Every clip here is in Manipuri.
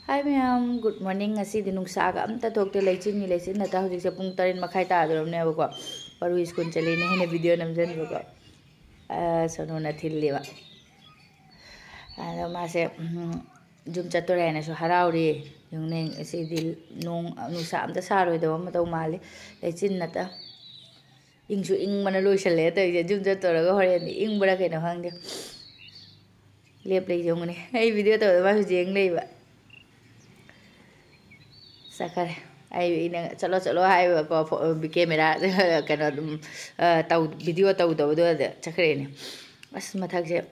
Hi ma'am, good morning. Ngasi di nungsaga amta thokte leichin na ta hojik se pung 3 makhai ta adorne ba ko. Paru school chali ne hene video namjan ba ko. Sono na thilli ba. Ma se jum chatore na so harauri yung ne si di nung nungsa amta saroi da ma taw mali leichin na ta. Ingsu ing mana loisale ta jum chatora ga hore ni ing bra ke na hangde. Lep lei jong ne. Ai video to ba jeng lei ba. Sakar ai ina chalo hai ko camera kana tau video tau do chakre ne as mathak je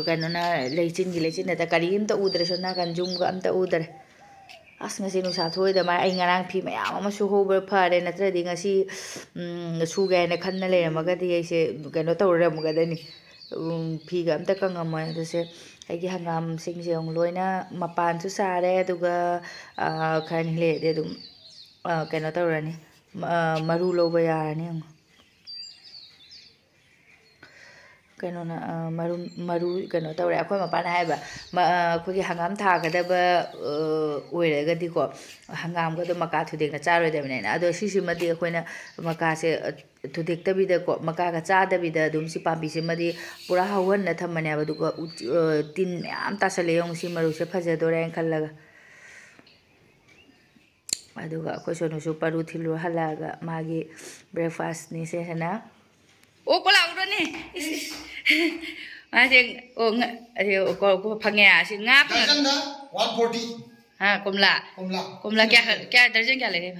kana na leichin na ta karim ta udre so na kan jum ga am ta udre as ngasi nu sa thoi da ma ai ngarang phi mayam ama su hober phare natra di ngasi su ga ne khan na le ma ga di ai se kana tawre ma ga dani phi ga am ta ka ngam ma da se ꯑꯩꯒꯤ ꯍꯪꯒꯥꯝꯁꯤꯡꯁꯦ ꯑꯃꯨꯛ ꯂꯣꯏꯅ ꯃꯄꯥꯟꯁꯨ ꯁꯥꯔꯦ ꯑꯗꯨꯒ ꯈꯔ ꯂꯩꯔꯗꯤ ꯑꯗꯨꯝ ꯀꯩꯅꯣ ꯇꯧꯔꯅꯤ ꯃꯔꯨ ꯂꯧꯕ ꯌꯥꯔꯅꯤ ꯑꯃꯨꯛ ꯀꯩꯅꯣꯅ ꯃꯔꯨ ꯀꯩꯅꯣ ꯇꯧꯔꯦ ꯑꯩꯈꯣꯏ ꯃꯄꯥꯅ ꯍꯥꯏꯕ ꯑꯩꯈꯣꯏꯒꯤ ꯍꯪꯒꯥꯝ ꯊꯥꯒꯗꯕ ꯑꯣꯏꯔꯒꯗꯤꯀꯣ ꯍꯪꯒꯥꯝꯒꯗꯣ ꯃꯀꯥ ꯊꯨꯗꯦꯛꯅ ꯆꯥꯔꯣꯏꯗꯕꯅꯤꯅ ꯑꯗꯣ ꯁꯤꯁꯤꯃꯗꯤ ꯑꯩꯈꯣꯏꯅ ꯃꯀꯥꯁꯦ ꯊꯨꯗꯦꯛꯇꯕꯤꯗꯀꯣ ꯃꯀꯥꯒ ꯆꯥꯗꯕꯤꯗ ꯑꯗꯨꯝ ꯁꯤ ꯄꯥꯝꯕꯤꯁꯤꯃꯗꯤ ꯄꯨꯔꯥ ꯍꯧꯍꯟꯅ ꯊꯝꯃꯅꯦꯕ ꯑꯗꯨꯒ ꯇꯤꯟ ꯃꯌꯥꯝ ꯇꯥꯁꯜꯂꯦ ꯌꯦꯡꯉꯨ ꯁꯤ ꯃꯔꯨꯁꯦ ꯐꯖꯗꯣꯔꯦꯅ ꯈꯜꯂꯒ ꯑꯗꯨꯒ ꯑꯩꯈꯣꯏ ꯁꯣꯅꯨꯁꯨ ꯄꯔꯨ ꯊꯤꯜꯂꯨ ꯍꯜꯂꯛꯑꯒ ꯃꯥꯒꯤ ꯕ꯭ꯔꯦꯛꯐꯥꯁꯅꯤ ꯁꯤꯁꯤꯅ ꯑꯣ ꯀꯣ ꯂꯥꯛꯎꯔꯅꯤ ꯃꯥꯁꯦ ꯑꯣ ꯐꯪꯉꯦ ꯑꯁꯤ ꯉꯥ ꯐꯪꯉꯦ 140 ꯍꯥ ꯀꯣꯝꯂꯥ ꯀꯌꯥ ꯗꯔꯖꯟ ꯀꯌꯥ ꯂꯩꯔꯦ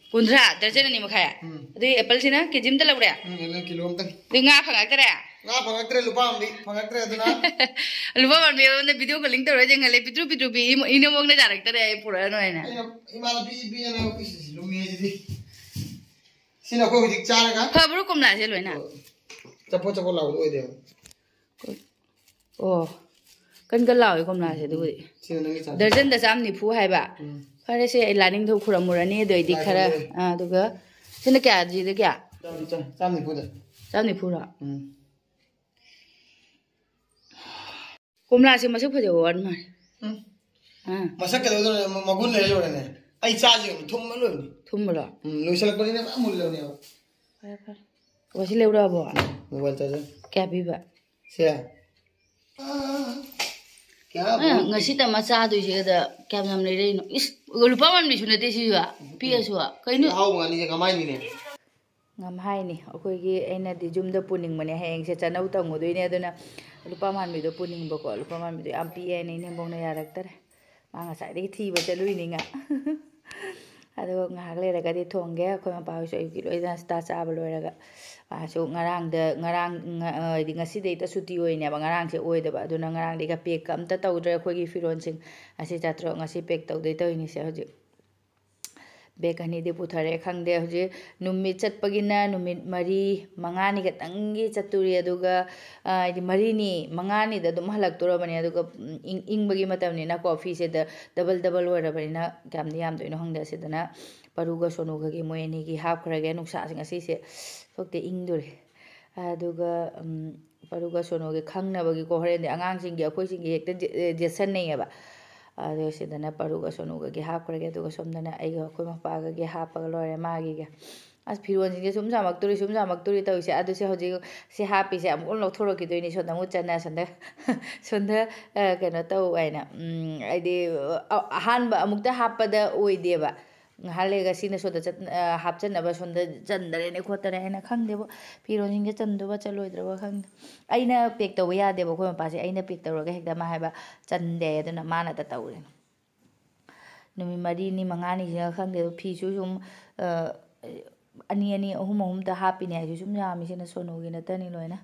150 ꯗꯔꯖꯟ ꯑꯅꯤ ꯃꯈꯥꯏ ꯑꯗꯨꯏ ꯑꯦꯄꯜꯁꯤꯅ ꯀꯦꯖꯤ ꯑꯃꯇ ꯂꯧꯔꯦ ꯀꯤꯂꯣ ꯑꯃꯇꯪ ꯑꯗꯨꯏ ꯉꯥ ꯐꯪꯉꯛꯇꯔꯦ ꯉꯥ ꯐꯪꯉꯛꯇ꯭ꯔꯦ ꯂꯨꯄꯥ ꯑꯃꯗꯤ ꯐꯪꯉꯛꯇ꯭ꯔꯦ ꯑꯗꯨꯅ ꯂꯨꯄꯥ ꯑꯃꯗꯤ ꯑꯩꯉꯣꯟꯗ ꯚꯤꯗꯤꯑꯣ ꯀꯣꯂꯤꯡ ꯇꯧꯔ ꯌꯦꯡꯍꯜꯂꯦ ꯄꯤꯇ꯭ꯔꯨ ꯄꯤ ꯏꯅꯃꯣꯛꯅ ꯌꯥꯔꯛꯇꯔꯦ ꯑꯩ ꯄꯨꯔꯛꯑꯅꯨ ꯍꯥꯏꯅ ꯏꯃꯥꯅ ꯄꯤꯑꯅ ꯂꯨꯃꯤꯁꯤꯗꯤ ꯁꯤꯅ ꯑꯩꯈꯣꯏ ꯍꯧꯖꯤꯛ ꯆꯥꯔꯒ ꯐꯕ꯭ꯔꯣ ꯀꯣꯝꯂꯥꯁꯦ ꯂꯣꯏꯅ ꯆꯄꯣꯠ ꯂꯥꯎꯕꯗꯣ ꯑꯣꯏꯗꯦꯕ ꯑꯣ ꯀꯟ ꯂꯥꯎꯋꯦ ꯀꯣꯝꯂꯥꯁꯦ ꯑꯗꯨꯕꯨꯗꯤ ꯗꯔꯖꯟꯗ 190 ꯍꯥꯏꯕ ꯐꯔꯦꯁꯦ ꯑꯩ ꯂꯥꯅꯤꯡꯊꯧ ꯈꯨꯔꯝꯃꯨꯔꯅꯤ ꯑꯗꯨꯏꯗꯤ ꯈꯔ ꯑꯗꯨꯒ ꯁꯤꯅ ꯀꯌꯥ ꯀꯌꯥ 190ꯔꯣ ꯀꯣꯝꯂꯥꯁꯦ ꯃꯁꯛ ꯐꯖꯕ ꯋꯥꯠ ꯃꯥꯜꯂꯦ ꯃꯁꯛ ꯀꯩꯗꯧꯗꯣꯏꯅꯣ ꯃꯒꯨꯟ ꯂꯩꯔ ꯂꯣꯏꯔꯦꯅꯦ ꯑꯩ ꯆꯥꯁꯦ ꯊꯨꯝꯃ ꯂꯣꯏꯕꯅꯤ ꯊꯨꯝꯕꯔꯣ ꯂꯣꯏꯁꯤꯜꯂꯛꯄꯅꯤꯅ ꯃꯌꯥꯝ ꯃꯨꯜꯂꯕꯅꯦꯕ ꯐꯔꯦ ꯋꯥꯁꯤ ꯂꯩꯔꯕꯣ ꯃꯣꯕꯥꯏꯜ ꯆꯥꯔꯖꯔ ꯀꯌꯥ ꯄꯤꯕ ꯁꯦ ngasi ta macha du je da kya nam le re no is lupa man mi sunate si wa pi asu kai nu hau ngani je ngamai ni ne ngam hai ni akoi gi aina di jum da puning mane heng se chanau tang ngo doine aduna lupa man mi do puning ba ko lupa man mi do am pi ai ni ne bong na yarak tar ma nga sai de thi ba che lui ni nga ado nga le ra ga di thong ge akoi ma pa so gi loi da sta cha ba loi ra ga so ngarang di ngasi de ta suti oi ne ba ngarang se oi da ba aduna ngarang de ga pek am ta tawdre khoi gi firon sing asi chatro ngasi pek taw de toy ni se hoji bek ani de puthare khangde hoji numit chatpagina numit mari mangani ga tangi chaturi aduga di mari ni mangani da dum halak tora bani aduga ingbagi matam ni na coffee se da double wara bani na kam ni yam doino hangda se dana paruga sonuga gi moyeni gi hap khrage nuksa sing asi se sokte ingdure aduga paruga sonuga khangna bagi ko hore ni angang sing gi akhoi sing gi hekta jesan nei aba ado se dana paruga sonuga gi hap khrage aduga somdana aiga akhoi mapa ga gi hap ga lore magi ga as phiron sing ge sum jamak turi taw se adu se hoji se happy se amul lo thoro ki doini sonda mu chana sonda kena taw aina aidi hanba amukta hapada oideba halega sina soda hapchanaba sonda chandare ne khotare aina khangdebo phiron sing ge chanduba chaloidraba khang aina pek taw yadeba khoi mapa se aina pek tawraga hekda ma haiba chande aduna mana ta tawre numi mari ni mangani je khangde phi su sum ani ahum ta happy ne ai sum yami sina sono gi na tani loina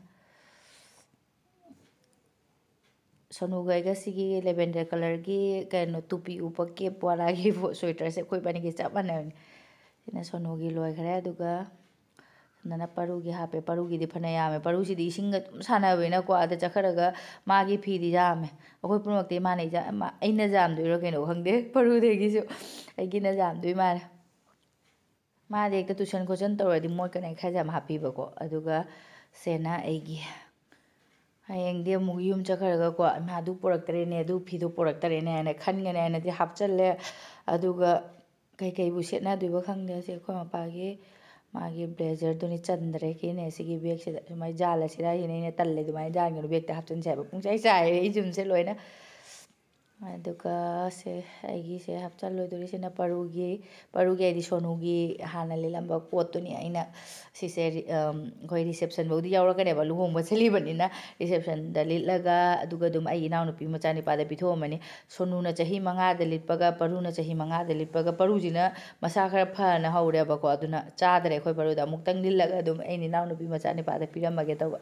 sono ga sigi lavender color gi kano tupi upa ke pwara gi sweater se khoi bani gi chap mana sina sono gi loi khare aduga nana paru gi hape paru gi di phana yame paru si di singa sana bena ko ada chakharaga magi phi di jame akhoi pumakte mane ja aina jam doiro keno khangde paru de gi su aigi na jam doi mare ma de ekta tuition tawradi moi kanai khajam happy ba ko aduga sena aigi ꯍꯌꯦꯡꯗꯤ ꯑꯃꯨꯛ ꯌꯨꯝ ꯆꯠꯈ꯭ꯔꯒꯀꯣ ꯏꯃꯥꯗꯨ ꯄꯨꯔꯛꯇꯔꯦꯅꯦ ꯑꯗꯨ ꯐꯤꯗꯨ ꯄꯨꯔꯛꯇꯔꯦꯅꯦ ꯍꯥꯏꯅ ꯈꯟꯒꯅꯤ ꯍꯥꯏꯅꯗꯤ ꯍꯥꯞꯆꯜꯂꯦ ꯑꯗꯨꯒ ꯀꯩꯀꯩꯕꯨ ꯁꯦꯠꯅꯗꯣꯏꯕ ꯈꯪꯗꯦ ꯁꯤ ꯑꯩꯈꯣꯏ ꯃꯄꯥꯒꯤ ꯃꯥꯒꯤ ꯕ꯭ꯂꯦꯖꯔꯗꯨꯅꯤ ꯆꯟꯗ꯭ꯔꯦ ꯀꯤꯅꯦ ꯁꯤꯒꯤ ꯕꯦꯒꯁꯤꯗ ꯁꯨꯃꯥꯏꯅ ꯖꯥꯜꯂꯁꯤꯔ ꯍꯥꯏꯅ ꯑꯩꯅ ꯇꯜꯂꯦ ꯑꯗꯨꯃꯥꯏꯅ ꯖꯥꯟꯒꯅꯨ ꯕꯦꯒꯇ ꯍꯥꯞꯆꯤꯟꯁꯦ ꯍꯥꯏꯕ ꯄꯨꯡꯆꯥꯏ ꯆꯥꯏꯔꯦ ꯑꯩ ꯌꯨꯝꯁꯦ ꯂꯣꯏꯅ ꯑꯗꯨꯒ ꯁꯦ ꯑꯩꯒꯤꯁꯦ ꯍꯥꯞꯆꯜꯂꯣꯏꯗꯣꯔꯤꯁꯤꯅ ꯄꯔꯨꯒꯤ ꯍꯥꯏꯗꯤ ꯁꯣꯅꯨꯒꯤ ꯍꯥꯟꯅ ꯂꯤꯠꯂꯝꯕ ꯀꯣꯠꯇꯨꯅꯤ ꯑꯩꯅ ꯁꯤꯁꯦ ꯑꯩꯈꯣꯏ ꯔꯤꯁꯦꯞꯁꯟꯐꯧꯗꯤ ꯌꯥꯎꯔꯛꯀꯅꯦꯕ ꯂꯨꯍꯣꯡꯕ ꯆꯠꯂꯤꯕꯅꯤ나 ꯔꯤꯁꯦꯞꯁꯟꯗ ꯂꯤꯠꯂꯒ ꯑꯗꯨꯒ ꯑꯗꯨꯝ ꯑꯩ ꯏꯅꯥꯎꯅꯨꯄꯤ ꯃꯆꯥꯅꯤꯄꯥꯗ ꯄꯤꯊꯣꯛꯑꯝꯃꯅꯤ ꯁꯣꯅꯨꯅ ꯆꯍꯤ 5ꯗ ꯂꯤꯠꯄꯒ ꯄꯔꯨꯅ ꯆꯍꯤ 5ꯗ ꯂꯤꯠꯄꯒ ꯄꯔꯨꯁꯤꯅ ꯃꯁꯥ ꯈꯔ ꯐꯅ ꯍꯧꯔꯦꯕꯀꯣ ꯑꯗꯨꯅ ꯆꯥꯗ꯭ꯔꯦ ꯑꯩꯈꯣꯏ ꯄꯔꯨꯗ ꯑꯃꯨꯛꯇꯪ ꯂꯤꯠꯂꯒ ꯑꯗꯨꯝ ꯑꯩꯅ ꯏꯅꯥꯎꯅꯨꯄꯤ ꯃꯆꯥꯅꯤꯄꯥꯗ ꯄꯤꯔꯝꯃꯒꯦ ꯇꯧꯕ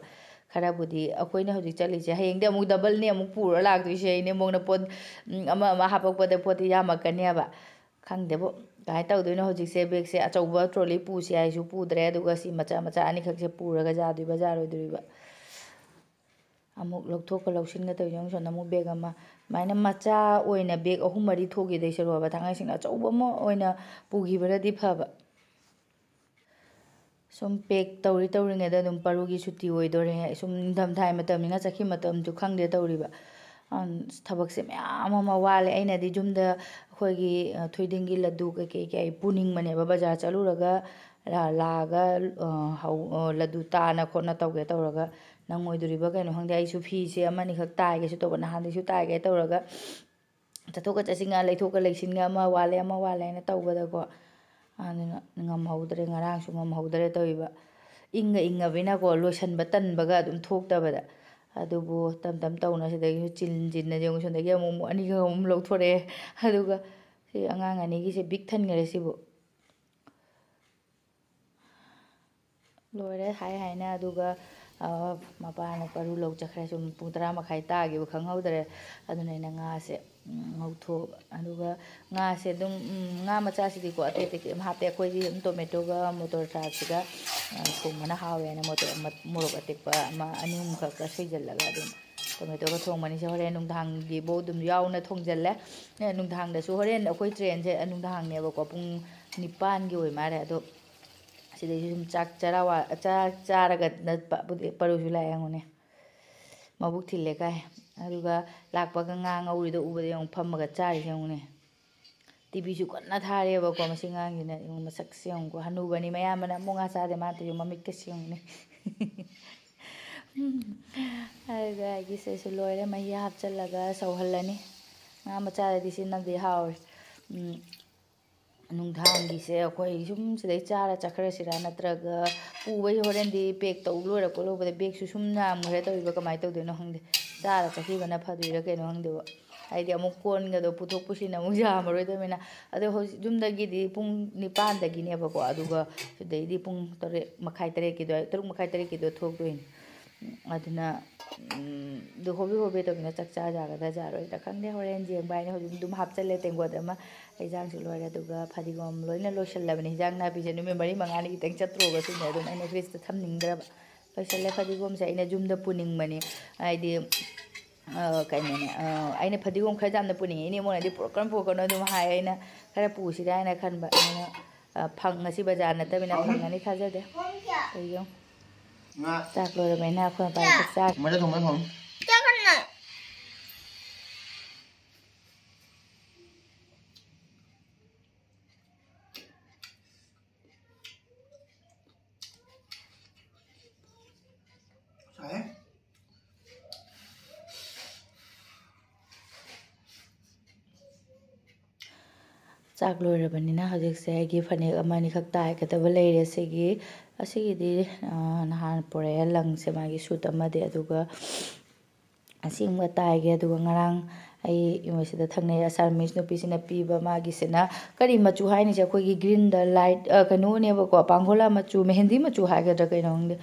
ꯈꯔꯕꯨꯗꯤ ꯑꯩꯈꯣꯏꯅ ꯍꯧꯖꯤꯛ ꯆꯠꯂꯤꯁꯦ ꯍꯌꯦꯡꯗꯤ ꯑꯃꯨꯛ ꯗꯕꯜꯅꯤ ꯑꯃꯨꯛ ꯄꯨꯔ ꯂꯥꯛꯇꯣꯏꯁꯦ ꯑꯩꯅꯦ ꯑꯃꯨꯛꯅ ꯄꯣꯠ ꯑꯃ ꯍꯥꯄꯛꯄꯗ ꯄꯣꯠꯇꯤ ꯌꯥꯝꯃꯛꯀꯅꯦꯕ ꯈꯪꯗꯦꯕꯣ ꯀꯃꯥꯏꯅ ꯇꯧꯗꯣꯏꯅꯣ ꯍꯧꯖꯤꯛꯁꯦ ꯕꯦꯒꯁꯦ ꯑꯆꯧꯕ ꯇ꯭ꯔꯣꯂꯤ ꯄꯨꯁꯤ ꯍꯥꯏꯁꯨ ꯄꯨꯗ꯭ꯔꯦ ꯑꯗꯨꯒ ꯁꯤ ꯃꯆꯥ ꯃꯆꯥ ꯑꯅꯤꯈꯛꯁꯦ ꯄꯨꯔꯒ ꯌꯥꯗꯣꯏꯕ ꯌꯥꯔꯣꯏꯗꯣꯔꯤꯕ ꯑꯃꯨꯛ ꯂꯧꯊꯣꯛꯀ ꯂꯧꯁꯤꯟꯒ ꯇꯧꯔꯤꯁꯦ ꯁꯣꯝꯗ ꯑꯃꯨꯛ ꯕꯦꯒ ꯑꯃ ꯁꯨꯃꯥꯏꯅ ꯃꯆꯥ ꯑꯣꯏꯅ ꯕꯦꯒ 3-4 ꯊꯣꯛꯈꯤꯗꯣꯏ ꯁꯔꯨꯕ ꯊꯥꯡꯉꯩꯁꯤꯡꯅ ꯑꯆꯧꯕ ꯑꯃ ꯑꯣꯏꯅ ꯄꯨꯈꯤꯕꯅꯗꯤ ꯐꯕ ꯁꯨꯝ ꯄꯦꯛ ꯇꯧꯔꯤꯉꯩꯗ ꯑꯗꯨꯝ ꯄꯔꯨꯒꯤ ꯁꯨꯇꯤ ꯑꯣꯏꯗꯣꯔꯦ ꯁꯨꯝ ꯅꯤꯡꯊꯝꯊꯥ ꯃꯇꯝꯅꯤꯅ ꯆꯠꯈꯤ ꯃꯇꯝꯁꯨ ꯈꯪꯗꯦ ꯇꯧꯔꯤꯕ ꯊꯕꯛꯁꯦ ꯃꯌꯥꯝ ꯑꯃ ꯋꯥꯠꯂꯦ ꯑꯩꯅꯗꯤ ꯌꯨꯝꯗ ꯑꯩꯈꯣꯏꯒꯤ ꯊꯣꯏꯗꯤꯡꯒꯤ ꯂꯗꯨ ꯀꯩ ꯄꯨꯅꯤꯡꯕꯅꯦꯕ ꯕꯖꯥꯔ ꯆꯠꯂꯨꯔꯒ ꯂꯥꯛꯑꯒ ꯂꯗꯨ ꯇꯥꯅ ꯈꯣꯠꯅ ꯇꯧꯒꯦ ꯇꯧꯔꯒ ꯅꯪꯉꯣꯏꯗꯣꯔꯤꯕ ꯀꯩꯅꯣ ꯈꯪꯗꯦ ꯑꯩꯁꯨ ꯐꯤꯁꯦ ꯑꯃꯅꯤꯈꯛ ꯇꯥꯏꯒꯦꯁꯨ ꯇꯧꯕ ꯅꯍꯥꯟꯗꯩꯁꯨ ꯇꯥꯏꯒꯦ ꯇꯧꯔꯒ ꯆꯠꯊꯣꯛꯀ ꯆꯠꯁꯤꯟꯒ ꯂꯩꯊꯣꯛꯀ ꯂꯩꯁꯤꯟꯒ ꯑꯃ ꯋꯥꯠꯂꯦ ꯍꯥꯏꯅ ꯇꯧꯕꯗꯀꯣ ꯑꯗꯨꯅ ꯉꯝꯍꯧꯗ꯭ꯔꯦ ꯉꯔꯥꯡꯁꯨ ꯉꯝꯍꯧꯗ꯭ꯔꯦ ꯇꯧꯔꯤꯕ ꯏꯪꯉꯕꯅꯤꯅꯀꯣ ꯂꯣꯏꯁꯤꯟꯕ ꯇꯟꯕꯒ ꯑꯗꯨꯝ ꯊꯣꯛꯇꯕꯗ ꯑꯗꯨꯕꯨ ꯇꯝ ꯇꯧꯅ ꯁꯤꯗꯒꯤ ꯆꯤꯟꯅ ꯌꯦꯡꯉꯨ ꯁꯣꯝꯗꯒꯤ ꯑꯃꯨꯛ ꯑꯅꯤꯈꯛ ꯑꯃꯨꯛ ꯂꯧꯊꯣꯔꯛꯑꯦ ꯑꯗꯨꯒ ꯁꯤ ꯑꯉꯥꯡ ꯑꯅꯤꯒꯤꯁꯦ ꯕꯤꯛ ꯊꯟꯈꯔꯦ ꯁꯤꯕꯨ ꯂꯣꯏꯔꯦ ꯍꯥꯏꯅ ꯑꯗꯨꯒ ꯃꯄꯥꯅ ꯄꯔꯨ ꯂꯧ ꯆꯠꯈ꯭ꯔꯦ ꯁꯨꯝ ꯄꯨꯡ 10:30 ꯇꯥꯈꯤꯕ ꯈꯪꯍꯧꯗ꯭ꯔꯦ ꯑꯗꯨꯅ ꯑꯩꯅ ꯉꯥꯁꯦ ꯉꯧꯊꯣꯛꯑꯕ ꯑꯗꯨꯒ ꯉꯥꯁꯦ ꯑꯗꯨꯝ ꯉꯥ ꯃꯆꯥꯁꯤꯗꯤꯀꯣ ꯑꯇꯩ ꯑꯗꯨꯝ ꯍꯥꯞꯄꯦ ꯑꯩꯈꯣꯏꯗꯤ ꯑꯗꯨꯝ ꯇꯣꯃꯦꯇꯣꯒ ꯃꯣꯇꯣꯔ ꯁꯥꯁꯁꯤꯒ ꯊꯣꯡꯕꯅ ꯍꯥꯎꯋꯦꯅ ꯃꯣꯔꯣꯛ ꯑꯇꯦꯛꯄ ꯑꯃ 2-3 ꯈꯛꯀ ꯁꯣꯏꯖꯜꯂꯒ ꯑꯗꯨꯝ ꯇꯣꯃꯦꯇꯣꯒ ꯊꯣꯡꯕꯅꯤꯁꯦ ꯍꯣꯔꯦꯟ ꯅꯨꯡꯗꯥꯡꯒꯤꯐꯧ ꯑꯗꯨꯝ ꯌꯥꯎꯅ ꯊꯣꯡꯖꯜꯂꯦ ꯅꯨꯡꯗꯥꯡꯗꯁꯨ ꯍꯣꯔꯦꯟ ꯑꯩꯈꯣই ꯇ꯭ꯔꯦꯟꯁꯦ ꯅꯨꯡꯗꯥꯡꯅꯦꯕꯀꯣ ꯄꯨꯡ 9ꯒꯤ ꯑꯣꯏ ꯃꯥꯜꯂꯦ ꯑꯗꯣ ꯁꯤꯗꯩꯁꯨ ꯁꯨꯝ ꯆꯥꯛ ꯆꯥꯔꯒ ꯄꯔꯨꯁꯨ ꯂꯥꯛꯑꯦ ꯌꯦꯡꯉꯨꯅꯦ ꯃꯕꯨꯛ ꯊꯤꯜꯂꯦ ꯀꯥꯏ ꯑꯗꯨꯒ ꯂꯥꯛꯄꯒ ꯉꯥ ꯉꯧꯔꯤꯗꯣ ꯎꯕꯗ ꯌꯦꯡꯉꯨ ꯐꯝꯃꯒ ꯆꯥꯔꯤꯁꯦ ꯌꯦꯡꯉꯨꯅꯦ ꯇꯤꯚꯤꯁꯨ ꯀꯟꯅ ꯊꯥꯔꯦꯕꯀꯣ ꯃꯁꯤ ꯉꯥꯡꯁꯤꯅ ꯌꯦꯡꯉꯨ ꯃꯁꯛꯁꯦ ꯌꯦꯡꯉꯨꯀꯣ ꯍꯅꯨꯕꯅꯤ ꯃꯌꯥꯝꯕꯅ ꯑꯃꯨꯛ ꯉꯥ ꯆꯥꯗꯦ ꯃꯥꯗꯤ ꯃꯃꯤꯠꯀ ꯌꯦꯡꯉꯨꯅꯦ ꯑꯗꯨꯒ ꯑꯩꯒꯤꯁꯤꯁꯨ ꯂꯣꯏꯔꯦ ꯃꯍꯤ ꯍꯥꯞꯆꯤꯜꯂꯒ ꯁꯧꯍꯜꯂꯅꯤ ꯉꯥ ꯃꯆꯥꯗꯗꯤ ꯁꯤꯅꯗꯤ ꯍꯥꯎꯋꯦ ꯅꯨꯡꯗꯥꯡꯒꯤꯁꯦ ꯑꯩꯈꯣꯏ ꯁꯨꯝ ꯁꯤꯗꯩ ꯆꯥꯔ ꯆꯠꯈ꯭ꯔꯁꯤꯔꯥ ꯅꯠꯇ꯭ꯔꯒ ꯄꯨꯕꯩ ꯍꯣꯔꯦꯟꯗꯤ ꯄꯦꯛ ꯇꯧ ꯂꯣꯏꯔꯛꯄꯗ ꯕꯦꯒꯁꯨ ꯁꯨꯝ ꯌꯥꯝꯈ꯭ꯔꯦ ꯇꯧꯔꯤꯕ ꯀꯃꯥꯏꯅ ꯇꯧꯗꯣꯏꯅꯣ ꯈꯪꯗꯦ ꯆꯥꯔ ꯆꯠꯈꯤꯕꯅ ꯐꯗꯣꯏꯔꯥ ꯀꯩꯅꯣ ꯈꯪꯗꯦꯕ ꯍꯥꯏꯗꯤ ꯑꯃꯨꯛ ꯀꯣꯟꯒꯗꯣ ꯄꯨꯊꯣꯛ ꯄꯨꯁꯤꯟ ꯑꯃꯨꯛ ꯌꯥꯝꯃꯔꯣꯏꯗꯕꯅꯤꯅ ꯑꯗꯣ ꯍꯧꯖꯤꯛ ꯌꯨꯝꯗꯒꯤꯗꯤ ꯄꯨꯡ 9ꯗꯒꯤꯅꯦꯕꯀꯣ ꯑꯗꯨꯒ ꯁꯤꯗꯩꯗꯤ ꯄꯨꯡ 7:30-8:00 ꯊꯣꯛꯇꯣꯏꯅꯤ ꯑꯗꯨꯅ ꯑꯗꯨ ꯍꯣꯕꯦ ꯇꯧꯗꯅ ꯆꯥꯛ ꯌꯥꯒꯗ꯭ꯔꯥ ꯌꯥꯔꯣꯏꯗ꯭ꯔꯥ ꯈꯪꯗꯦ ꯍꯣꯔꯦꯟ ꯌꯦꯡꯕ ꯍꯥꯏꯅ ꯍꯧꯖꯤꯛ ꯑꯗꯨꯝ ꯍꯥꯞꯆꯜꯂꯦ ꯇꯦꯡꯀꯣꯠ ꯑꯃ ꯏꯟꯖꯥꯡꯁꯨ ꯂꯣꯏꯔꯦ ꯑꯗꯨꯒ ꯐꯗꯤꯒꯣꯝ ꯂꯣꯏꯅ ꯂꯣꯏꯁꯤꯜꯂꯕꯅꯤ ꯏꯟꯖꯥꯡ ꯅꯥꯄꯤꯁꯦ ꯅꯨꯃꯤꯠ 4-5ꯅꯤ ꯈꯤꯇꯪ ꯆꯠꯇ꯭ꯔꯣꯒꯁꯨꯅꯦ ꯑꯗꯨꯝ ꯑꯩꯅ ꯐ꯭ꯔꯤꯖꯇ ꯊꯝꯅꯤꯡꯗ꯭ꯔꯕ ꯂꯣꯏꯁꯤꯜꯂꯦ ꯐꯗꯤꯒꯣꯝꯁꯦ ꯑꯩꯅ ꯌꯨꯝꯗ ꯄꯨꯅꯤꯡꯕꯅꯤ ꯍꯥꯏꯗꯤ ꯀꯩꯅꯣꯅꯦ ꯑꯩꯅ ꯐꯗꯤꯒꯣꯝ ꯈꯔ ꯌꯥꯝꯅ ꯄꯨꯅꯤꯡꯉꯤ ꯏꯅꯦ ꯃꯣꯏꯅꯗꯤ ꯄꯨꯔꯛꯀꯅꯨ ꯑꯗꯨꯝ ꯍꯥꯏ ꯑꯩꯅ ꯈꯔ ꯄꯨꯁꯤꯔꯥ ꯍꯥꯏꯅ ꯈꯟꯕ ꯑꯩꯅ ꯉꯁꯤ ꯕꯖꯥꯔ ꯅꯠꯇꯕꯅꯤꯅ ꯐꯪꯒꯅꯤ ꯊꯥꯖꯗꯦ ꯀꯩꯒꯤꯅꯣ ꯆꯥꯛ ꯂꯣꯏꯔꯕꯅꯤꯅ ꯑꯩꯈꯣꯏ ꯃꯄꯥꯟ ꯆꯥꯛ ꯆꯥꯛ ꯂꯣꯏꯔꯕꯅꯤꯅ ꯍꯧꯖꯤꯛꯁꯦ ꯑꯩꯒꯤ ꯐꯅꯦꯛ 1-2 ꯈꯛ ꯇꯥꯏꯒꯗꯕ ꯂꯩꯔꯦ ꯑꯁꯤꯒꯤꯗꯤ ꯅꯍꯥꯟ ꯄꯨꯔꯛꯑꯦ ꯂꯪꯁꯦ ꯃꯥꯒꯤ ꯁꯨꯠ ꯑꯃꯗꯤ ꯑꯗꯨꯒ ꯑꯁꯤꯃꯒ ꯇꯥꯏꯒꯦ ꯑꯗꯨꯒ ꯉꯔꯥꯡ ꯑꯩ ꯁꯤꯗ ꯊꯪꯅꯩ ꯑꯁꯥꯃꯤꯁ ꯅꯨꯄꯤꯁꯤꯅ ꯄꯤꯕ ꯃꯥꯒꯤꯁꯤꯅ ꯀꯔꯤ ꯃꯆꯨ ꯍꯥꯏꯅꯤꯁꯦ ꯑꯩꯈꯣꯏꯒꯤ ꯒ꯭ꯔꯤꯟꯗ ꯂꯥꯏꯠ ꯀꯩꯅꯣꯅꯦꯕꯀꯣ ꯄꯥꯡꯈꯣꯂꯥ ꯃꯆꯨ ꯃꯦꯍꯦꯟꯗꯤ ꯃꯆꯨ ꯍꯥꯏꯒꯗ꯭ꯔꯥ ꯀꯩꯅꯣ ꯈꯪꯗꯦ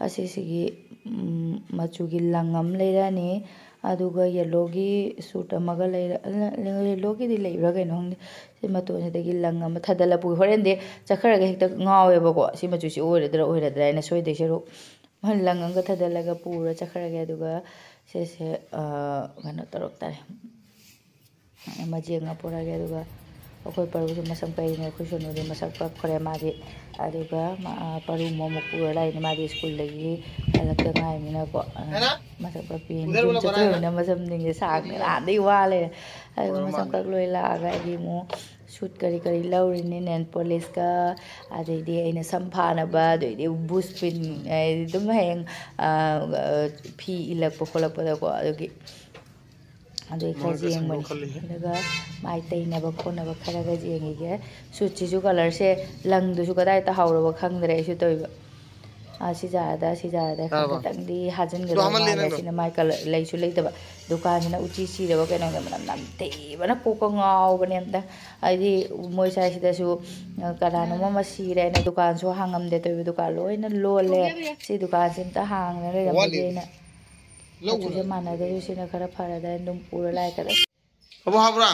ꯑꯁꯤꯁꯤꯒꯤ ꯃꯆꯨꯒꯤ ꯂꯪ ꯑꯃ ꯂꯩꯔꯅꯤ ꯑꯗꯨꯒ ꯌꯦꯜꯂꯣꯒꯤ ꯁꯨꯠ ꯑꯃꯒ ꯌꯦꯜꯂꯣꯒꯤꯗꯤ ꯂꯩꯕ꯭ꯔꯥ ꯀꯩꯅꯣ ꯈꯪꯗꯦ ꯁꯤ ꯃꯇꯣꯟꯁꯤꯗꯒꯤ ꯂꯪ ꯑꯃ ꯊꯥꯗꯠꯂ ꯄꯨꯏ ꯍꯣꯔꯦꯟꯗꯤ ꯆꯠꯈ꯭ꯔꯒ ꯍꯦꯛꯇ ꯉꯥꯎꯋꯦꯕꯀꯣ ꯁꯤ ꯃꯆꯨꯁꯤ ꯑꯣꯏꯔꯗ꯭ꯔꯥ ꯍꯥꯏꯅ ꯁꯣꯏꯗꯣꯏ ꯁꯔꯨꯛ ꯂꯪ ꯑꯃꯒ ꯊꯥꯗꯠꯂꯒ ꯄꯨꯔ ꯆꯠꯈ꯭ꯔꯒꯦ ꯑꯗꯨꯒ ꯁꯤꯁꯦ ꯀꯩꯅꯣ ꯇꯧꯔꯛ ꯇꯥꯔꯦ ꯃꯆꯦꯡ ꯄꯨꯔꯛꯑꯒꯦ ꯑꯗꯨꯒ ꯑꯩꯈꯣꯏ ꯄꯔꯨꯁꯨ ꯃꯁꯝ ꯀꯛꯏꯅꯦ ꯑꯩꯈꯣꯏ ꯁꯣꯅꯨꯗꯤ ꯃꯁꯝ ꯀꯛꯈ꯭ꯔꯦ ꯃꯥꯗꯤ ꯑꯗꯨꯒ ꯄꯔꯨ ꯑꯃꯨꯛ ꯄꯨꯔ ꯂꯥꯛꯏꯅꯦ ꯃꯥꯗꯤ ꯁ꯭ꯀꯨꯜꯗꯒꯤ ꯍꯜꯂꯛꯇ ꯉꯥꯏꯕꯅꯤꯅꯀꯣ ꯃꯁꯝ ꯀꯛꯄꯤꯅꯤ ꯌꯨꯝ ꯆꯠꯇꯣꯏꯅꯤꯅ ꯃꯁꯝꯁꯤꯡꯁꯦ ꯁꯥꯡꯅ ꯅꯍꯥꯟꯗꯒꯤ ꯋꯥꯂꯦ ꯑꯗꯨꯒ ꯃꯁꯝ ꯀꯛ ꯂꯣꯏ ꯂꯥꯛꯑꯒ ꯑꯩꯒꯤ ꯑꯃꯨꯛ ꯁꯨꯠ ꯀꯔꯤ ꯂꯧꯔꯤꯅꯤ ꯅꯦꯜ ꯄꯣꯂꯤꯁꯀ ꯑꯗꯩꯗꯤ ꯑꯩꯅ ꯁꯝ ꯐꯥꯅꯕ ꯑꯗꯩꯗꯤ ꯕꯨꯁ ꯄꯤꯟ ꯑꯗꯨꯝ ꯍꯌꯦꯡ ꯐꯤ ꯏꯜꯂꯛꯄ ꯈꯣꯠꯂꯛꯄꯗꯀꯣ ꯑꯗꯨꯒꯤ ꯈꯔ ꯌꯦꯡꯕꯅꯤ ꯑꯗꯨꯒ ꯃꯥꯏ ꯇꯩꯅꯕ ꯈꯣꯠꯅꯕ ꯈꯔꯒ ꯌꯦꯡꯉꯤꯒꯦ ꯁꯨꯠꯁꯤꯁꯨ ꯀꯂꯔꯁꯦ ꯂꯪꯗꯨꯁꯨ ꯀꯗꯥꯏ ꯇꯥꯍꯧꯔꯕ ꯈꯪꯗ꯭ꯔꯦ ꯑꯩꯁꯨ ꯇꯧꯏꯕ ꯁꯤꯖꯥꯗ ꯈꯤꯇꯪꯗꯤ ꯍꯥꯖꯤꯟꯒꯗꯕ ꯃꯥꯜꯂꯦ ꯁꯤꯅ ꯃꯥꯏ ꯀꯂꯔ ꯂꯩꯁꯨ ꯂꯩꯇꯕ ꯗꯨꯀꯥꯟꯁꯤꯅ ꯎꯆꯤ ꯁꯤꯔꯕ ꯀꯩꯅꯣꯗ ꯃꯅꯝ ꯅꯝꯊꯤꯕꯅ ꯀꯣꯛꯀ ꯉꯥꯎꯕꯅꯦ ꯑꯝꯇ ꯍꯥꯏꯗꯤ ꯃꯣꯏ ꯁ꯭ꯋꯥꯏꯁꯤꯗꯁꯨ ꯀꯅꯥꯅꯣꯝ ꯑꯃ ꯁꯤꯔꯦ ꯑꯩꯅ ꯗꯨꯀꯥꯟꯁꯨ ꯍꯥꯡꯉꯝꯗꯦ ꯇꯧꯏꯕ ꯗꯨꯀꯥꯟ ꯂꯣꯏꯅ ꯂꯣꯜꯂꯦ ꯁꯤ ꯗꯨꯀꯥꯟꯁꯤ ꯑꯝꯇ ꯍꯥꯡꯅ ꯂꯩꯔꯝꯕꯒꯤ ꯑꯩꯅ ꯃꯆꯨꯁꯦ ꯃꯥꯟꯅꯗꯁꯨ ꯁꯤꯅ ꯈꯔ ꯐꯔꯗ ꯑꯗꯨꯝ ꯄꯨꯔ ꯂꯥꯛꯀꯗ Apa habra?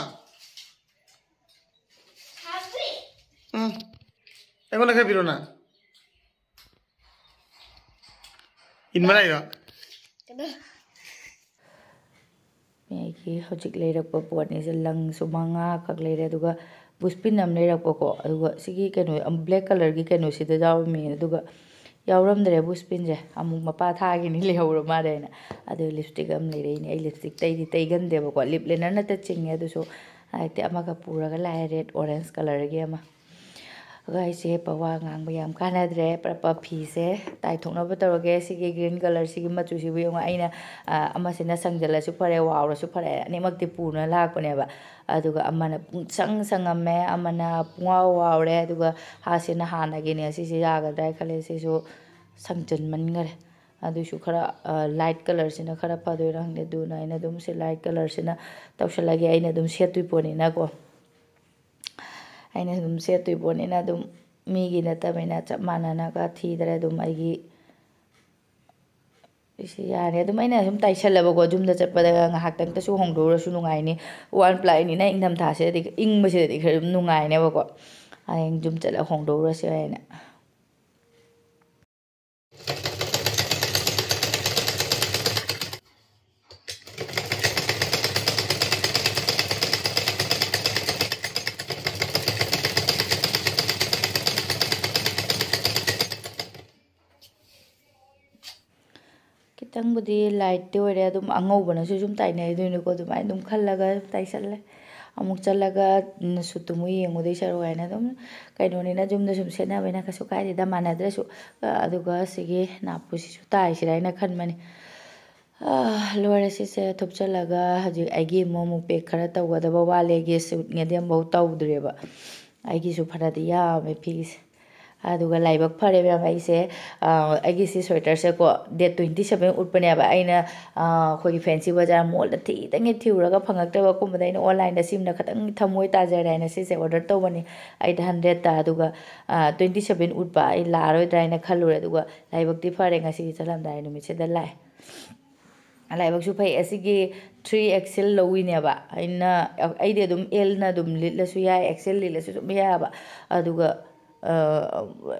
Aku nak kepiro na. In mana ya? ꯃꯦꯒꯤ ꯍꯧꯖꯤꯛ ꯂꯩꯔꯛꯄ ꯄꯣꯠꯅꯤꯁꯦ ꯂꯪꯁꯨ 5 ꯈꯛ ꯂꯩꯔꯦ ꯑꯗꯨꯒ ꯕꯨꯁꯄꯤꯟ ꯑꯃ ꯂꯩꯔꯛꯄꯀꯣ ꯑꯗꯨꯒ ꯁꯤꯒꯤ ꯀꯩꯅꯣ ꯕ꯭ꯂꯦꯛ ꯀꯂꯔꯒꯤ ꯀꯩꯅꯣꯁꯤꯗ ꯌꯥꯎꯔꯝꯃꯤ ꯑꯗꯨꯒ ꯌꯥꯎꯔꯝꯗ꯭ꯔꯦ ꯕꯨꯁꯄꯤꯟꯁꯦ ꯑꯃꯨꯛ ꯃꯄꯥ ꯊꯥꯒꯤꯅꯤ ꯂꯩꯍꯧꯔ ꯃꯥꯜꯂꯦ ꯑꯩꯅ ꯑꯗꯨ ꯂꯤꯞꯁꯇꯤꯛ ꯑꯃ ꯂꯩꯔꯛꯏꯅꯦ ꯑꯩ ꯂꯤꯞꯁꯇꯤꯛ ꯇꯩꯒꯟꯗꯦꯕꯀꯣ ꯂꯤꯞ ꯂꯤꯅꯔ ꯅꯠꯇ ꯆꯤꯡꯉꯦ ꯑꯗꯨꯁꯨ ꯍꯥꯏꯗꯤ ꯑꯃꯒ ꯄꯨꯔꯒ ꯂꯥꯛꯑꯦ ꯔꯦꯗ ꯑꯣꯔꯦꯟꯖ ꯀꯂꯔꯒꯤ ꯑꯃ ꯑꯗꯨꯒ ꯑꯩꯁꯦ ꯄꯋꯥ ꯉꯥꯡꯕ ꯌꯥꯝ ꯀꯥꯟꯅꯗ꯭ꯔꯦ ꯄꯔꯞ ꯐꯤꯁꯦ ꯇꯥꯏꯊꯣꯛꯅꯕ ꯇꯧꯔꯒꯦ ꯁꯤꯒꯤ ꯒ꯭ꯔꯤꯟ ꯀꯂꯔꯁꯤꯒꯤ ꯃꯆꯨꯁꯤꯕꯨ ꯌꯦꯡꯉꯣ ꯑꯩꯅ ꯑꯃꯁꯤꯅ ꯁꯪꯖꯜꯂꯁꯨ ꯐꯔꯦ ꯋꯥꯎꯔꯁꯨ ꯐꯔꯦ ꯑꯅꯤꯃꯛꯇꯤ ꯄꯨꯅ ꯂꯥꯛꯄꯅꯦꯕ ꯑꯗꯨꯒ ꯑꯃꯅ ꯄꯨꯡꯁꯪ ꯁꯪꯉꯝꯃꯦ ꯑꯃꯅ ꯄꯨꯡꯋꯥꯎ ꯋꯥꯎꯔꯦ ꯑꯗꯨꯒ ꯁꯤꯅ ꯍꯥꯟꯅꯒꯤꯅꯦ ꯁꯤꯁꯦ ꯌꯥꯒꯗ꯭ꯔꯥ ꯈꯜꯂꯦ ꯁꯤꯁꯨ ꯁꯪꯖꯟꯃꯟꯈꯔꯦ ꯑꯗꯨꯁꯨ ꯈꯔ ꯂꯥꯏꯠ ꯀꯂꯔꯁꯤꯅ ꯈꯔ ꯐꯗꯣꯏꯔꯥ ꯈꯪꯗꯦ ꯑꯗꯨꯅ ꯑꯩꯅ ꯑꯗꯨꯝ ꯁꯤ ꯂꯥꯏꯠ ꯀꯂꯔꯁꯤꯅ ꯇꯧꯁꯜꯂꯒꯦ ꯑꯩꯅ ꯑꯗꯨꯝ ꯁꯦꯠꯇꯣꯏ ꯄꯣꯠꯅꯤꯅꯀꯣ ꯑꯩꯅ ꯑꯗꯨꯝ ꯁꯦꯠꯇꯣꯏ ꯄꯣꯠꯅꯤꯅ ꯑꯗꯨꯝ ꯃꯤꯒꯤ ꯅꯠꯇꯕꯅꯤꯅ ꯆꯞ ꯃꯥꯟꯅꯅꯒ ꯊꯤꯗ꯭ꯔꯦ ꯑꯗꯨꯝ ꯑꯩꯒꯤ ꯁꯤ ꯌꯥꯔꯦ ꯑꯗꯨꯝ ꯑꯩꯅ ꯁꯨꯝ ꯇꯥꯏꯁꯜꯂꯕꯀꯣ ꯌꯨꯝꯗ ꯆꯠꯄꯗ ꯉꯥꯏꯍꯥꯛꯇꯪꯇꯁꯨ ꯍꯣꯡꯗꯣꯛꯎꯔꯁꯨ ꯅꯨꯡꯉꯥꯏꯅꯤ 1 ꯄ꯭ꯂꯥꯏꯅꯤꯅ ꯏꯪꯊꯝꯊꯥꯁꯤꯗꯗꯤ ꯏꯪꯕꯁꯤꯗꯗꯤ ꯈꯔ ꯑꯗꯨꯝ ꯅꯨꯡꯉꯥꯏꯅꯦꯕꯀꯣ ꯍꯌꯦꯡ ꯌꯨꯝ ꯆꯠꯂꯒ ꯍꯣꯡꯗꯣꯛꯎꯔꯁꯦ ꯍꯥꯏꯅ ꯈꯤꯇꯪꯕꯨꯗꯤ ꯂꯥꯏꯠꯇꯤ ꯑꯣꯏꯔꯦ ꯑꯗꯨꯝ ꯑꯉꯧꯕꯅꯁꯨ ꯁꯨꯝ ꯇꯥꯏꯅꯩꯗꯣꯏꯅꯤꯀꯣ ꯑꯗꯨꯃꯥꯏꯅ ꯑꯗꯨꯝ ꯈꯜꯂꯒ ꯇꯥꯏꯁꯜꯂꯦ ꯑꯃꯨꯛ ꯆꯠꯂꯒ ꯁꯨꯠꯇꯨꯃꯨꯛ ꯌꯦꯡꯉꯨꯗꯣꯏ ꯁꯔꯨꯛ ꯍꯥꯏꯅ ꯑꯗꯨꯝ ꯀꯩꯅꯣꯅꯤꯅ ꯌꯨꯝꯗ ꯁꯨꯝ ꯁꯦꯠꯅꯕꯅꯤꯅ ꯀꯩꯁꯨ ꯀꯥꯏꯗꯦꯗ ꯃꯥꯟꯅꯗ꯭ꯔꯁꯨ ꯑꯗꯨꯒ ꯁꯤꯒꯤ ꯅꯥꯄꯨꯁꯤꯁꯨ ꯇꯥꯏꯁꯤꯔꯥ ꯍꯥꯏꯅ ꯈꯟꯕꯅꯤ ꯂꯣꯏꯔꯦ ꯁꯤꯁꯦ ꯊꯨꯞꯆꯜꯂꯒ ꯍꯧꯖꯤꯛ ꯑꯩꯒꯤ ꯑꯃꯨꯛ ꯄꯦꯛ ꯈꯔ ꯇꯧꯒꯗꯕ ꯋꯥꯠꯂꯦ ꯑꯩꯒꯤ ꯁꯨꯠꯉꯩꯗꯤ ꯑꯃꯐꯥꯎ ꯇꯧꯗ꯭ꯔꯦꯕ ꯑꯩꯒꯤꯁꯨ ꯐꯅꯗꯤ ꯌꯥꯝꯃꯦ ꯐꯤꯁꯦ ꯑꯗꯨꯒ ꯂꯥꯏꯕꯛ ꯐꯔꯦ ꯃꯌꯥꯝ ꯑꯩꯁꯦ ꯑꯩꯒꯤ ꯁꯤ ꯁ꯭ꯋꯦꯇꯔꯁꯦꯀꯣ ꯗꯦꯠ 27 ꯎꯠꯄꯅꯦꯕ ꯑꯩꯅ ꯑꯩꯈꯣꯏꯒꯤ ꯐꯦꯟꯁꯤ ꯕꯖꯥꯔ ꯃꯣꯜꯗ ꯊꯤꯗꯉꯩ ꯊꯤꯔꯨꯔꯒ ꯐꯪꯉꯛꯇꯕꯒꯨꯝꯕꯗ ꯑꯩꯅ ꯑꯣꯟꯂꯥꯏꯟꯗ ꯁꯤꯃꯅ ꯈꯤꯇꯪ ꯊꯃꯣꯏ ꯇꯥꯖꯔꯦ ꯍꯥꯏꯅ ꯁꯤꯁꯦ ꯑꯣꯔꯗꯔ ꯇꯧꯕꯅꯤ 800ꯇ ꯑꯗꯨꯒ 27 ꯎꯠꯄ ꯑꯩ ꯂꯥꯛꯑꯔꯣꯏꯗ꯭ꯔꯥ ꯍꯥꯏꯅ ꯈꯜꯂꯨꯔꯦ ꯑꯗꯨꯒ ꯂꯥꯏꯕꯛꯇꯤ ꯐꯔꯦ ꯉꯁꯤꯒꯤ ꯆꯠꯂꯝꯗꯥꯏ ꯅꯨꯃꯤꯠꯁꯤꯗ ꯂꯥꯛꯑꯦ ꯂꯥꯏꯕꯛꯁꯨ ꯐꯩ ꯑꯁꯤꯒꯤ 3XL ꯂꯧꯋꯤꯅꯦꯕ ꯑꯩꯗꯤ ꯑꯗꯨꯝ Lꯅ ꯑꯗꯨꯝ ꯂꯤꯠꯂꯁꯨ ꯌꯥꯏ XL ꯂꯤꯠꯂꯁꯨ ꯑꯗꯨꯝ ꯌꯥꯏꯑꯕ ꯑꯗꯨꯒ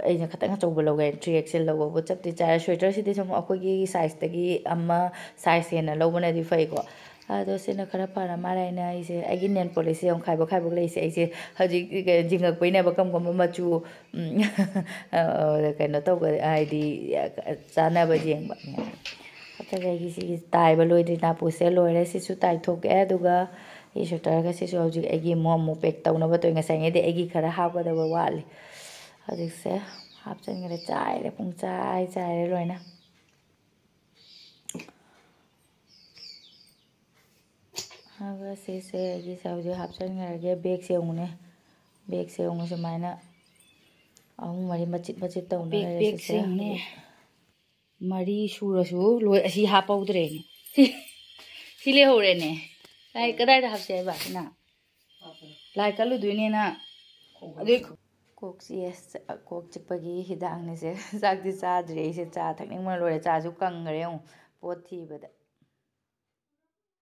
ꯑꯩꯅ ꯈꯤꯇꯪ ꯑꯆꯧꯕ ꯂꯧꯒꯦ 3XL ꯂꯧꯕꯕꯨ ꯆꯞꯇꯤ ꯆꯥꯔꯦ ꯁ꯭ꯋꯦꯇꯔꯁꯤꯗꯤ ꯁꯨꯝ ꯑꯩꯈꯣꯏꯒꯤ ꯁꯥꯏꯖꯇꯒꯤ ꯑꯃ ꯁꯥꯏꯖ ꯍꯦꯟꯅ ꯂꯧꯕꯅꯗꯤ ꯐꯩꯀꯣ ꯑꯗꯣ ꯁꯤꯅꯈꯔ ꯐꯔ ꯃꯥꯜꯂꯦ ꯑꯩꯅ ꯑꯩꯁꯦ ꯑꯩꯒꯤ ꯅꯦꯜ ꯄꯣꯂꯤꯁꯁꯦ ꯌꯥꯝ ꯈꯥꯏꯕ ꯂꯩꯁꯦ ꯑꯩꯁꯦ ꯍꯧꯖꯤꯛ ꯖꯤꯡꯉꯛꯄꯩꯅꯦꯕ ꯀꯔꯝꯕ ꯃꯆꯨ ꯀꯩꯅꯣ ꯇꯧꯕ ꯍꯥꯏꯗꯤ ꯆꯥꯅꯕ ꯌꯦꯡꯕ ꯑꯗꯨꯒ ꯑꯩꯒꯤ ꯁꯤꯒꯤ ꯇꯥꯏꯕ ꯂꯣꯏꯗ꯭ꯔꯤ ꯅꯥꯄꯨꯁꯦ ꯂꯣꯏꯔꯦ ꯁꯤꯁꯨ ꯇꯥꯏꯊꯣꯛꯑꯦ ꯑꯗꯨꯒ ꯑꯩ ꯁ꯭ꯋꯦꯇꯔꯒ ꯁꯤꯁꯨ ꯍꯧꯖꯤꯛ ꯑꯩꯒꯤ ꯑꯃꯨꯛ ꯄꯦꯛ ꯇꯧꯅꯕ ꯇꯧꯏ ꯉꯁꯥꯏꯉꯩꯗꯤ ꯑꯩꯒꯤ ꯈꯔ ꯍꯥꯞꯀꯗꯕ ꯋꯥꯠꯂꯤ ꯍꯧꯖꯤꯛꯁꯦ ꯍꯥꯞꯆꯤꯟꯈ꯭ꯔꯦ ꯆꯥꯏꯔꯦ ꯆꯥꯏꯔꯦ ꯂꯣꯏꯅ ꯑꯗꯨꯒ ꯁꯤꯁꯦ ꯑꯩꯒꯤꯁꯦ ꯍꯧꯖꯤꯛ ꯍꯥꯞꯆꯤꯟꯈ꯭ꯔꯒꯦ ꯕꯦꯒꯁꯦ ꯑꯃꯨꯛꯅꯦ ꯕꯦꯒꯁꯦ ꯑꯃꯨꯛ ꯁꯨꯃꯥꯏꯅ 3-4 ꯃꯆꯤꯠ ꯇꯧꯅ ꯂꯩꯔꯦ ꯁꯤꯁꯦ 3 ꯁꯨꯔꯁꯨ ꯂꯣꯏ ꯑꯁꯤ ꯍꯥꯞꯄꯧꯗ꯭ꯔꯦꯅꯦ ꯁꯤ ꯂꯩꯍꯧꯔꯦꯅꯦ ꯂꯥꯏ ꯀꯗꯥꯏꯗ ꯍꯥꯞꯁꯦ ꯍꯥꯏꯕ ꯁꯤꯅ ꯂꯥꯏ ꯀꯠꯂꯨꯗꯣꯏꯅꯦꯅ ꯑꯗꯨꯏ ꯀꯣꯛ ꯆꯤꯛꯄꯒꯤ ꯍꯤꯗꯥꯛꯅꯤꯁꯦ ꯆꯥꯛꯇꯤ ꯆꯥꯗ꯭ꯔꯤ ꯑꯩꯁꯦ ꯆꯥ ꯊꯛꯅꯤꯡꯕꯅ ꯂꯣꯏꯔꯦ ꯆꯥꯁꯨ ꯀꯪꯈ꯭ꯔꯦ ꯑꯃꯨꯛ ꯄꯣꯠ ꯊꯤꯕꯗ